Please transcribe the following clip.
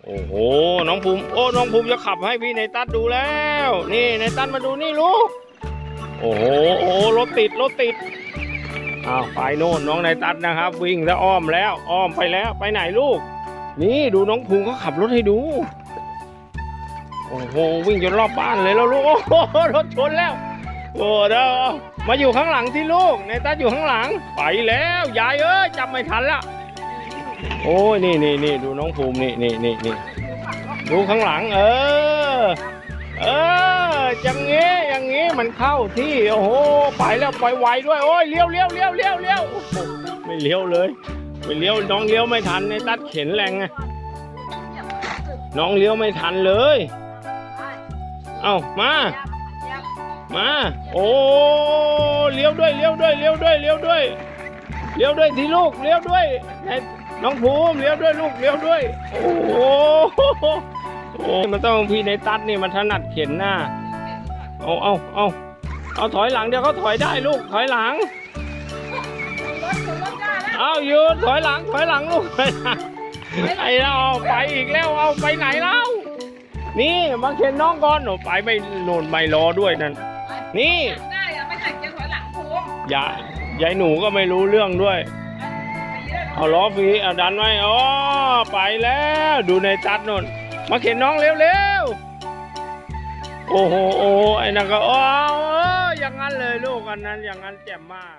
โอ้โหน้องภูมิโอ้น้องภูมิจะขับให้พี่ในตัดดูแล้วนี่ในตัดมาดูนี่ลูกโอ้โหโอ้รถติดอ้าวไปโน่นน้องในตัดนะครับวิ่งแล้วอ้อมแล้วอ้อมไปแล้วไปไหนลูกนี่ดูน้องภูมิเขาขับรถให้ดูโอ้โหวิ่งจนรอบบ้านเลยแล้วลูกโอ้โหรถชนแล้วโอ้เด้อมาอยู่ข้างหลังที่ลูกในตัดอยู่ข้างหลังไปแล้วยายเอ้ยจับไม่ทันละโอ้ยนี่ดูน้องภูมินี่ดูข้างหลังอย่างงี้มันเข้าที่โอ้โหไปแล้วไปไวด้วยโอ้ยเลี้ยวไม่เลี้ยวเลยไม่เลี้ยวน้องเลี้ยวไม่ทันในตัดเข็นแรงไงน้องเลี้ยวไม่ทันเลยเอ้ามาโอ้เลี้ยวด้วยที่ลูกเลี้ยวด้วยน้องภูมิเลี้ยวด้วยลูกเลี้ยวด้วยโอ้โหมันต้องพี่ในตัดนี่มันถนัดเข็นหน้าเอาถอยหลังเดี๋ยวเขาถอยได้ลูกถอยหลังเอาหยุดถอยหลังลูกไอ้เราไปอีกแล้วเอาไปไหนแล้วนี่มาเข็นน้องก่อนไปไม่โน่นไม่รอด้วยนั่นนี่ยายหนูก็ไม่รู้เรื่องด้วยเอาล้อฟรีเอาดันไว้อ๋อไปแล้วดูในตัดโน่นมาเข็นน้องเร็วโอ้โหไอ้นั่นก็อย่างนั้นเลยลูกอันนั้นอย่างนั้นแจ่มมาก